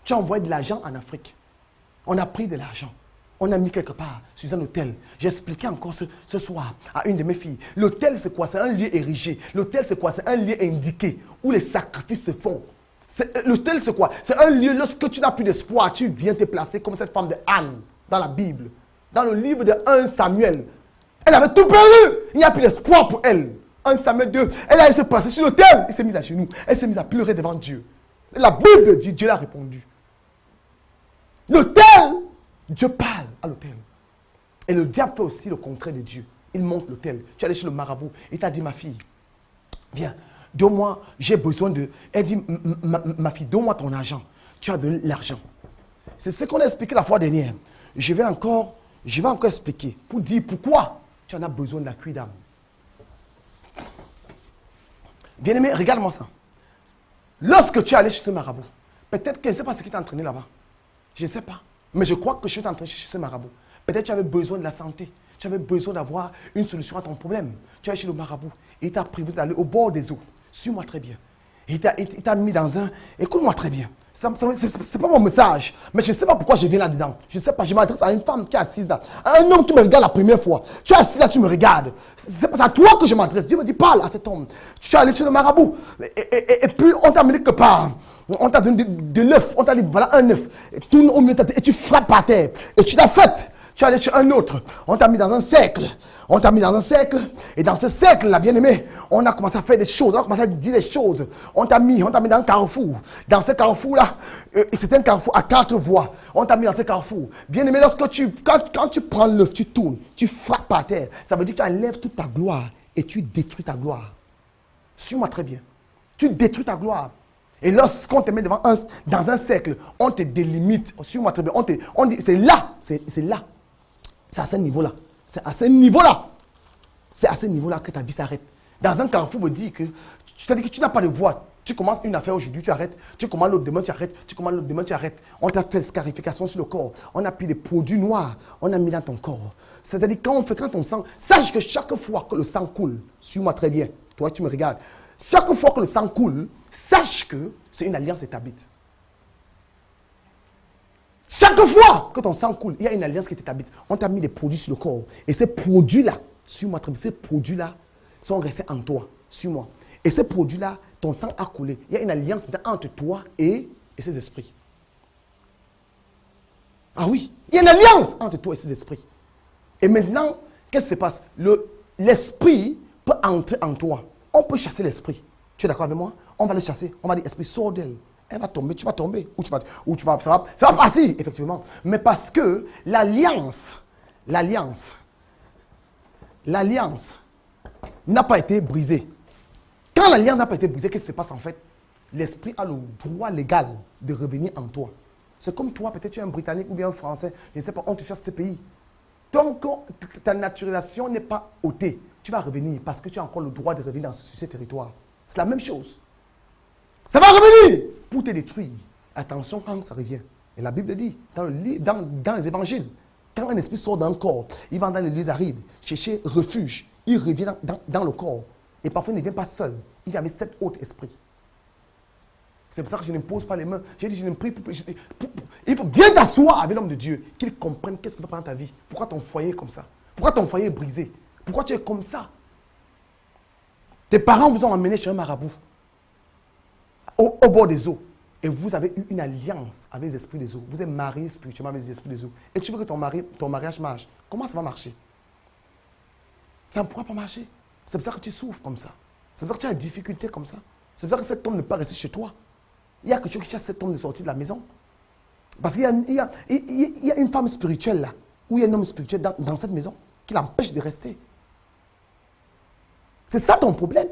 Tu as envoyé de l'argent en Afrique. On a pris de l'argent. On a mis quelque part sur un hôtel. J'ai expliqué encore ce soir à une de mes filles. L'hôtel, c'est quoi? C'est un lieu érigé. L'hôtel, c'est quoi? C'est un lieu indiqué où les sacrifices se font. L'hôtel, c'est quoi? C'est un lieu, lorsque tu n'as plus d'espoir, tu viens te placer comme cette femme de Anne dans la Bible. Dans le livre de 1 Samuel. Elle avait tout perdu. Il n'y a plus d'espoir pour elle. 1 Samuel 2. Elle a se placer sur l'hôtel. Elle s'est mise à genoux. Elle s'est mise à pleurer devant Dieu. La Bible dit, Dieu l'a répondu. L'hôtel, Dieu parle à l'hôtel. Et le diable fait aussi le contraire de Dieu. Il monte l'hôtel. Tu es allé chez le marabout. Il t'a dit, ma fille, viens, donne-moi, j'ai besoin de... Elle dit, ma fille, donne-moi ton argent. Tu as donné l'argent. C'est ce qu'on a expliqué la fois dernière. Je vais encore expliquer pour dire pourquoi tu en as besoin de la cuite d'âme. Bien-aimé, regarde-moi ça. Lorsque tu es allé chez ce marabout, peut-être que je ne sais pas ce qui t'a entraîné là-bas. Je ne sais pas. Mais je crois que je suis entré chez ce marabout. Peut-être que tu avais besoin de la santé. Tu avais besoin d'avoir une solution à ton problème. Tu es allé chez le marabout. Il t'a pris, vous allez au bord des eaux. Suis-moi très bien. Il t'a mis dans un... Écoute-moi très bien. Ce n'est pas mon message. Mais je ne sais pas pourquoi je viens là-dedans. Je ne sais pas. Je m'adresse à une femme qui est assise là. À un homme qui me regarde la première fois. Tu es assis là, tu me regardes. C'est à toi que je m'adresse. Dieu me dit, parle à cet homme. Tu es allé chez le marabout. Et puis, on t'a amené quelque part. On t'a donné de l'œuf. On t'a dit, voilà un œuf. Et tourne au milieu de ta tête. Et tu frappes par terre. Et tu l'as fait. Tu es allé chez un autre. On t'a mis dans un cercle. On t'a mis dans un cercle. Et dans ce cercle-là, bien aimé, on a commencé à faire des choses. On a commencé à dire des choses. On t'a mis dans un carrefour. Dans ce carrefour-là, c'est un carrefour à 4 voies. On t'a mis dans ce carrefour. Bien aimé, quand tu prends l'œuf, tu tournes, tu frappes par terre. Ça veut dire que tu enlèves toute ta gloire et tu détruis ta gloire. Suis-moi très bien. Tu détruis ta gloire. Et lorsqu'on te met dans un cercle, on te délimite. Suis-moi très bien. On dit, c'est là. C'est là. C'est à ce niveau-là. C'est à ce niveau-là. C'est à ce niveau-là que ta vie s'arrête. Dans un carrefour, veut dire que tu n'as pas de voie. Tu commences une affaire aujourd'hui, tu arrêtes. Tu commences l'autre demain, tu arrêtes. Tu commences l'autre demain, tu arrêtes. On t'a fait scarification sur le corps. On a pris des produits noirs. On a mis dans ton corps. C'est-à-dire quand ton sang... Sache que chaque fois que le sang coule, suis-moi très bien. Toi, tu me regardes. Chaque fois que le sang coule, sache que c'est une alliance établie. Chaque fois que ton sang coule, il y a une alliance qui est établie. On t'a mis des produits sur le corps. Et ces produits-là, suis-moi très bien, ces produits-là sont restés en toi. Suis-moi. Et ces produits-là, ton sang a coulé. Il y a une alliance entre toi et ces esprits. Ah oui, il y a une alliance entre toi et ces esprits. Et maintenant, qu'est-ce qui se passe? L'esprit peut entrer en toi. On peut chasser l'esprit. Tu es d'accord avec moi? On va le chasser. On va dire, esprit, sors d'elle. Elle va tomber, tu vas tomber. Ça va partir, effectivement. Mais parce que l'alliance n'a pas été brisée. Quand l'alliance n'a pas été brisée, qu'est-ce qui se passe en fait? L'esprit a le droit légal de revenir en toi. C'est comme toi, peut-être tu es un Britannique ou bien un Français, je ne sais pas, on te chasse ce pays. Tant que ta naturalisation n'est pas ôtée, tu vas revenir parce que tu as encore le droit de revenir sur ce territoire. C'est la même chose. Ça va revenir pour te détruire. Attention quand ça revient. Et la Bible dit, dans les évangiles, quand un esprit sort d'un corps, il va dans les lieux arides, chercher refuge. Il revient dans le corps. Et parfois, il ne vient pas seul. Il y avait 7 autres esprits. C'est pour ça que je n'impose pas les mains. J'ai dit, je ne prie pas. Il faut bien t'asseoir avec l'homme de Dieu, qu'il comprenne qu'est-ce qui va prendre ta vie. Pourquoi ton foyer est comme ça? Pourquoi ton foyer est brisé? Pourquoi tu es comme ça? Tes parents vous ont emmené chez un marabout. Au bord des eaux. Et vous avez eu une alliance avec les esprits des eaux. Vous êtes marié spirituellement avec les esprits des eaux. Et tu veux que ton mariage marche. Comment ça va marcher? Ça ne pourra pas marcher. C'est pour ça que tu souffres comme ça. C'est pour ça que tu as des difficultés comme ça. C'est pour ça que cet homme ne peut pas rester chez toi. Il y a quelque chose qui cherche cet homme de sortir de la maison. Parce qu'il y a une femme spirituelle là. Ou il y a un homme spirituel dans cette maison qui l'empêche de rester. C'est ça ton problème.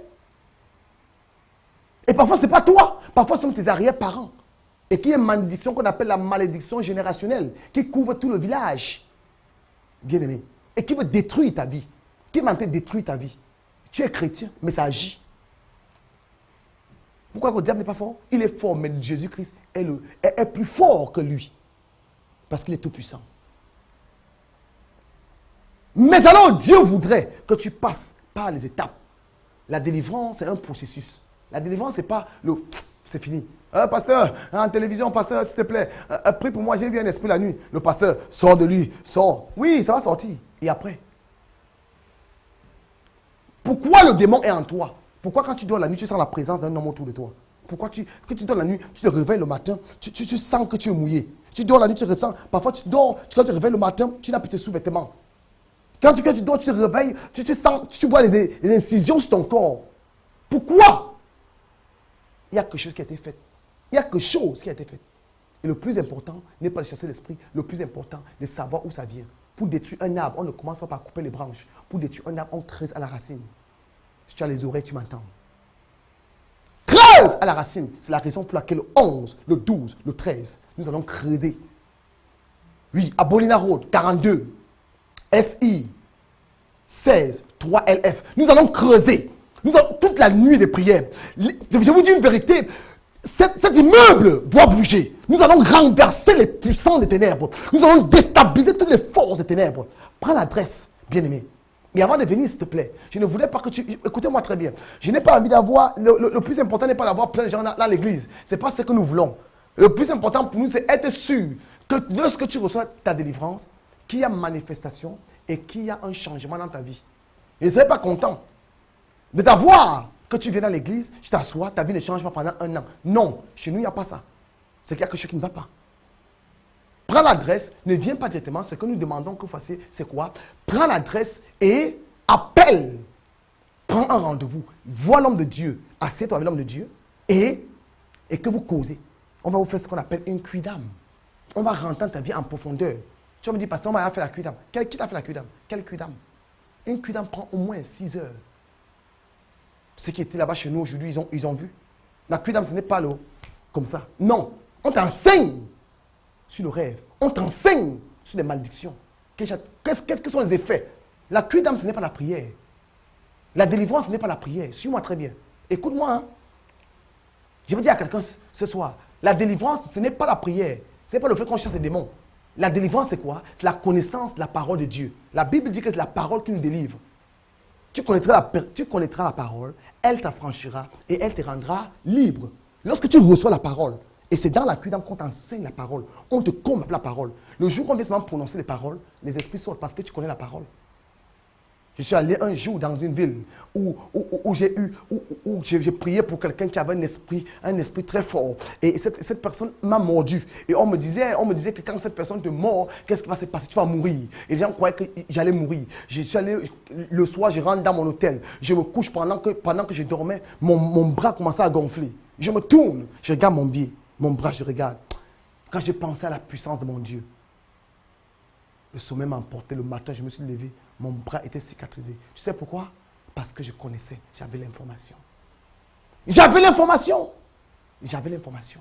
Et parfois, ce n'est pas toi. Parfois, ce sont tes arrière-parents. Et qu'il y a une malédiction qu'on appelle la malédiction générationnelle qui couvre tout le village. Bien-aimé. Et qui veut détruire ta vie. Qui veut de détruire ta vie. Tu es chrétien, mais ça agit. Pourquoi le diable n'est pas fort? Il est fort, mais Jésus-Christ est plus fort que lui. Parce qu'il est tout puissant. Mais alors, Dieu voudrait que tu passes par les étapes. La délivrance, c'est un processus. La délivrance, c'est pas c'est fini. Pasteur, en télévision, pasteur, s'il te plaît, prie pour moi, j'ai vu un esprit la nuit. Le pasteur, sort de lui, sort. Oui, ça va sortir. Et après? Pourquoi le démon est en toi? Pourquoi quand tu dors la nuit, tu sens la présence d'un homme autour de toi? Pourquoi quand tu dors la nuit, tu te réveilles le matin, tu sens que tu es mouillé. Tu dors la nuit, tu ressens. Parfois, tu dors, quand tu te réveilles le matin, tu n'as plus tes sous-vêtements. Quand tu dors, tu te réveilles, tu sens, tu vois les incisions sur ton corps. Pourquoi? Il y a quelque chose qui a été fait. Il y a quelque chose qui a été fait. Et le plus important n'est pas de chasser l'esprit. Le plus important, c'est de savoir où ça vient. Pour détruire un arbre, on ne commence pas par couper les branches. Pour détruire un arbre, on creuse à la racine. Si tu as les oreilles, tu m'entends. Creuse à la racine. C'est la raison pour laquelle le 11, le 12, le 13, nous allons creuser. Oui, à Bolina Road, 42, SI, 16, 3LF. Nous allons creuser. Nous avons toute la nuit des prières. Je vous dis une vérité. Cet immeuble doit bouger. Nous allons renverser les puissants des ténèbres. Nous allons déstabiliser toutes les forces des ténèbres. Prends l'adresse, bien-aimé. Et avant de venir, s'il te plaît, je ne voulais pas que tu... Écoutez-moi très bien. Je n'ai pas envie d'avoir... Le plus important n'est pas d'avoir plein de gens dans l'église. Ce n'est pas ce que nous voulons. Le plus important pour nous, c'est être sûr que lorsque tu reçois ta délivrance, qu'il y a manifestation et qu'il y a un changement dans ta vie. Et je ne serais pas content de t'avoir que tu viens dans l'église, tu t'assois, ta vie ne change pas pendant un an. Non, chez nous, il n'y a pas ça. C'est qu'il y a quelque chose qui ne va pas. Prends l'adresse, ne viens pas directement. Ce que nous demandons que vous fassiez, c'est quoi? Prends l'adresse et appelle. Prends un rendez-vous. Vois l'homme de Dieu. Assieds-toi avec l'homme de Dieu et que vous causez. On va vous faire ce qu'on appelle une cuidam. On va rentrer ta vie en profondeur. Tu vas me dire, pasteur, on va faire la cuidam. Qui t'a fait la cuidam? Quelle cuidam? Une cuidam prend au moins 6 heures. Ceux qui étaient là-bas chez nous aujourd'hui, ils ont vu. La cuidam, ce n'est pas comme ça. Non, on t'enseigne sur le rêve. On t'enseigne sur les malédictions. Qu'est-ce que sont les effets? La cuidam, ce n'est pas la prière. La délivrance, ce n'est pas la prière. Suis-moi très bien. Écoute-moi. Hein. Je veux dire à quelqu'un ce soir, la délivrance, ce n'est pas la prière. Ce n'est pas le fait qu'on chasse les démons. La délivrance, c'est quoi? C'est la connaissance de la parole de Dieu. La Bible dit que c'est la parole qui nous délivre. Tu connaîtras la parole, elle t'affranchira et elle te rendra libre. Lorsque tu reçois la parole, et c'est dans la cuidam qu'on t'enseigne la parole, on te comble la parole. Le jour qu'on vient seulement prononcer les paroles, les esprits sortent parce que tu connais la parole. Je suis allé un jour dans une ville où j'ai prié pour quelqu'un qui avait un esprit très fort. Et cette personne m'a mordu. Et on me disait que quand cette personne te mord, qu'est-ce qui va se passer? Tu vas mourir. Et les gens croyaient que j'allais mourir. Je suis allé, le soir, je rentre dans mon hôtel. Je me couche pendant que je dormais. Mon bras commençait à gonfler. Je me tourne, je regarde mon pied. Mon bras, je regarde. Quand je pensais à la puissance de mon Dieu, le sommeil m'a emporté. Le matin, je me suis levé. Mon bras était cicatrisé. Tu sais pourquoi? Parce que je connaissais. J'avais l'information. J'avais l'information. J'avais l'information.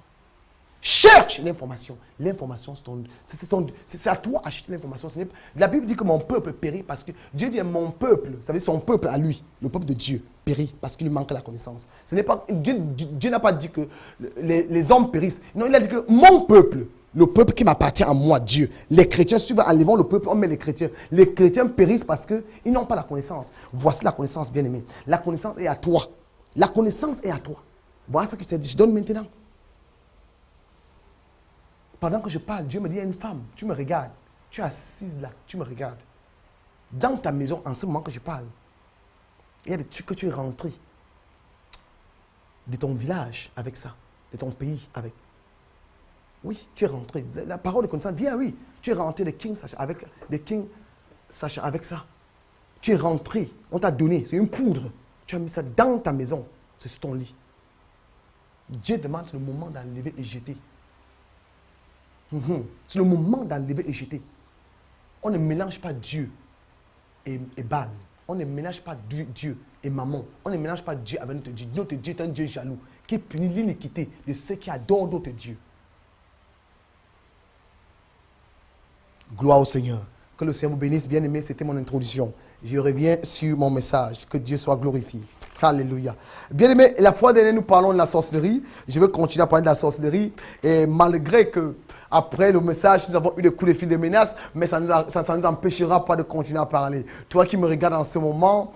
Cherche l'information. L'information, c'est à toi d'acheter l'information. La Bible dit que mon peuple périt parce que Dieu dit mon peuple, ça veut dire son peuple à lui, le peuple de Dieu, périt parce qu'il lui manque la connaissance. Dieu n'a pas dit que les hommes périssent. Non, il a dit que mon peuple, le peuple qui m'appartient à moi, Dieu. Les chrétiens, si tu vas enlever le peuple, on met les chrétiens. Les chrétiens périssent parce qu'ils n'ont pas la connaissance. Voici la connaissance, bien-aimé. La connaissance est à toi. La connaissance est à toi. Voilà ce que je t'ai dit. Je donne maintenant. Pendant que je parle, Dieu me dit, il y a une femme, tu me regardes. Tu es assise là, tu me regardes. Dans ta maison, en ce moment que je parle, il y a des trucs que tu es rentré de ton village avec ça, de ton pays avec. Oui, tu es rentré. La parole de connaissance vient, oui. Tu es rentré de King Sacha avec ça. Tu es rentré, on t'a donné, c'est une poudre. Tu as mis ça dans ta maison, c'est sur ton lit. Dieu demande le moment d'enlever et jeter. C'est le moment d'enlever et jeter. On ne mélange pas Dieu et Baal. On ne mélange pas Dieu et Mammon. On ne mélange pas Dieu avec notre Dieu. Notre Dieu est un Dieu jaloux qui punit l'iniquité de ceux qui adorent d'autres dieux. Gloire au Seigneur. Que le Seigneur vous bénisse, bien-aimés. C'était mon introduction. Je reviens sur mon message. Que Dieu soit glorifié. Alléluia. Bien-aimés, la fois dernière, nous parlons de la sorcellerie. Je vais continuer à parler de la sorcellerie. Et malgré que Après le message, nous avons eu des coups de fil de menaces, mais ça ne nous empêchera pas de continuer à parler. Toi qui me regardes en ce moment,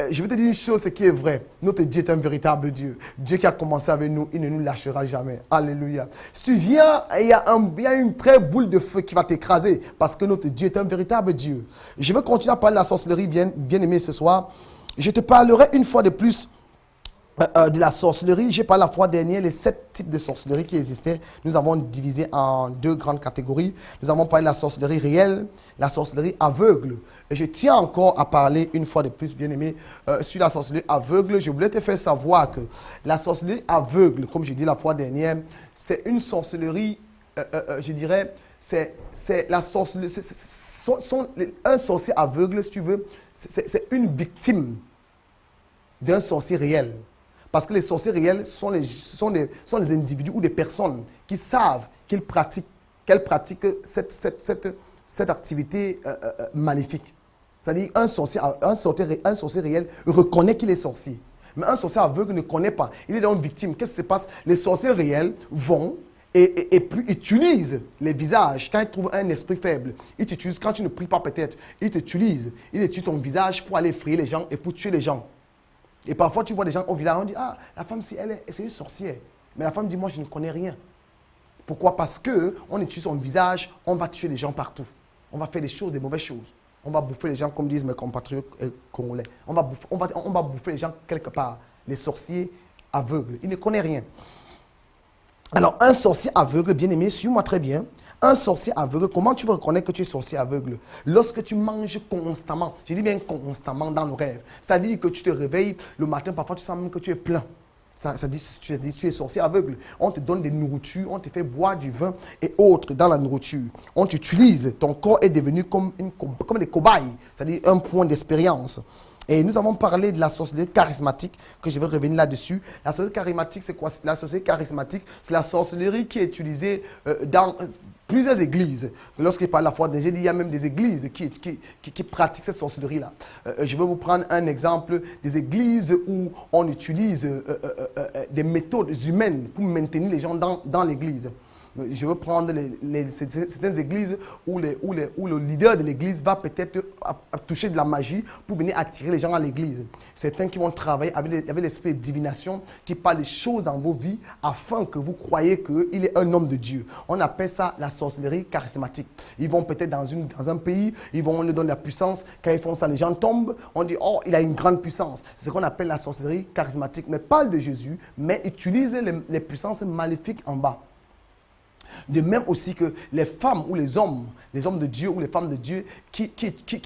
je vais te dire une chose, ce qui est vrai. Notre Dieu est un véritable Dieu. Dieu qui a commencé avec nous, il ne nous lâchera jamais. Alléluia. Si tu viens, il y a une très boule de feu qui va t'écraser parce que notre Dieu est un véritable Dieu. Je vais continuer à parler de la sorcellerie bien aimé ce soir. Je te parlerai une fois de plus de la sorcellerie. J'ai parlé la fois dernière les 7 types de sorcellerie qui existaient. Nous avons divisé en 2 grandes catégories. Nous avons parlé de la sorcellerie réelle, la sorcellerie aveugle. Et je tiens encore à parler une fois de plus, bien aimé, sur la sorcellerie aveugle. Je voulais te faire savoir que la sorcellerie aveugle, comme j'ai dit la fois dernière, c'est une sorcellerie, je dirais, c'est la sorcellerie, un sorcier aveugle, si tu veux, c'est une victime d'un sorcier réel. Parce que les sorciers réels sont les individus ou des personnes qui savent qu'elles pratiquent cette activité maléfique. C'est-à-dire un sorcier réel reconnaît qu'il est sorcier. Mais un sorcier aveugle ne connaît pas. Il est donc victime. Qu'est-ce qui se passe? Les sorciers réels vont et puis utilisent les visages. Quand ils trouvent un esprit faible, ils t'utilisent. Quand tu ne pries pas peut-être, ils t'utilisent. Ils utilisent ton visage pour aller effrayer les gens et pour tuer les gens. Et parfois, tu vois des gens au village, on dit, ah, la femme, c'est une sorcière. Mais la femme dit, moi, je ne connais rien. Pourquoi? Parce qu'on utilise son visage, on va tuer les gens partout. On va faire des mauvaises choses. On va bouffer les gens, comme disent mes compatriotes congolais. On va bouffer les gens quelque part. Les sorciers aveugles. Ils ne connaissent rien. Alors, un sorcier aveugle, bien aimé, suis-moi très bien. Un sorcier aveugle, comment tu vas reconnaître que tu es sorcier aveugle? Lorsque tu manges constamment, je dis bien constamment dans le rêve. C'est-à-dire que tu te réveilles le matin, parfois tu sens même que tu es plein. Ça dit, tu es sorcier aveugle. On te donne des nourritures, on te fait boire du vin et autres dans la nourriture. On t'utilise, ton corps est devenu comme des cobayes, c'est-à-dire un point d'expérience. Et nous avons parlé de la sorcellerie charismatique, que je vais revenir là-dessus. La sorcellerie charismatique, c'est quoi? La sorcellerie charismatique, c'est la sorcellerie qui est utilisée dans plusieurs églises. Lorsqu'il parle la fois j'ai dit il y a même des églises qui pratiquent cette sorcellerie-là. Je vais vous prendre un exemple des églises où on utilise des méthodes humaines pour maintenir les gens dans l'église. Je veux prendre certaines églises où le leader de l'église va peut-être toucher de la magie pour venir attirer les gens à l'église. Certains qui vont travailler avec l'esprit de divination, qui parlent des choses dans vos vies afin que vous croyez qu'il est un homme de Dieu. On appelle ça la sorcellerie charismatique. Ils vont peut-être dans un pays, ils vont lui donner la puissance. Quand ils font ça, les gens tombent. On dit, oh, il a une grande puissance. C'est ce qu'on appelle la sorcellerie charismatique. Mais parle de Jésus, mais utilise les puissances maléfiques en bas. De même aussi que les femmes ou les hommes de Dieu ou les femmes de Dieu qui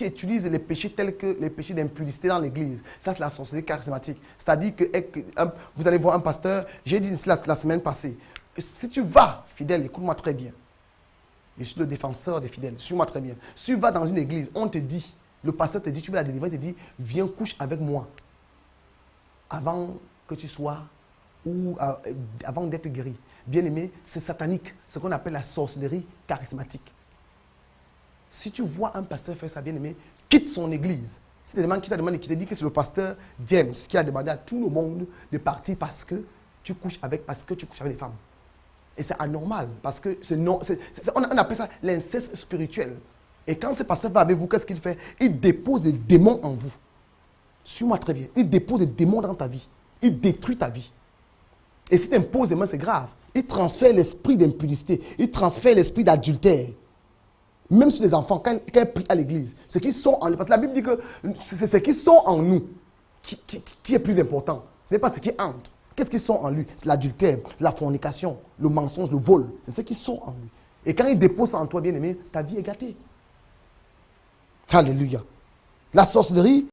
utilisent les péchés tels que les péchés d'impudicité dans l'église. Ça, c'est la sorcellerie charismatique. C'est-à-dire que vous allez voir un pasteur, j'ai dit cela la semaine passée. Si tu vas, fidèle, écoute-moi très bien. Je suis le défenseur des fidèles, suis-moi très bien. Si tu vas dans une église, on te dit, le pasteur te dit, tu veux la délivrer, il te dit, viens couche avec moi. Avant que tu sois, ou avant d'être guéri. Bien-aimé, c'est satanique, ce qu'on appelle la sorcellerie charismatique. Si tu vois un pasteur faire ça, bien-aimé, quitte son église. Si tu demandes qui t'a demandé, qui te dit que c'est le pasteur James qui a demandé à tout le monde de partir parce que tu couches avec des femmes. Et c'est anormal, parce que on appelle ça l'inceste spirituel. Et quand ce pasteur va avec vous, qu'est-ce qu'il fait? Il dépose des démons en vous. Suis-moi très bien. Il dépose des démons dans ta vie. Il détruit ta vie. Et si tu imposes des mains, c'est grave. Il transfère l'esprit d'impudicité. Il transfère l'esprit d'adultère. Même sur les enfants, quand ils prient à l'église, ce qui sont en nous. Parce que la Bible dit que c'est ce qui sont en nous qui est plus important. Ce n'est pas ce qui entre. Qu'est-ce qui sont en lui? C'est l'adultère, la fornication, le mensonge, le vol. C'est ce qui sont en lui. Et quand il dépose en toi, bien-aimé, ta vie est gâtée. Alléluia. La sorcellerie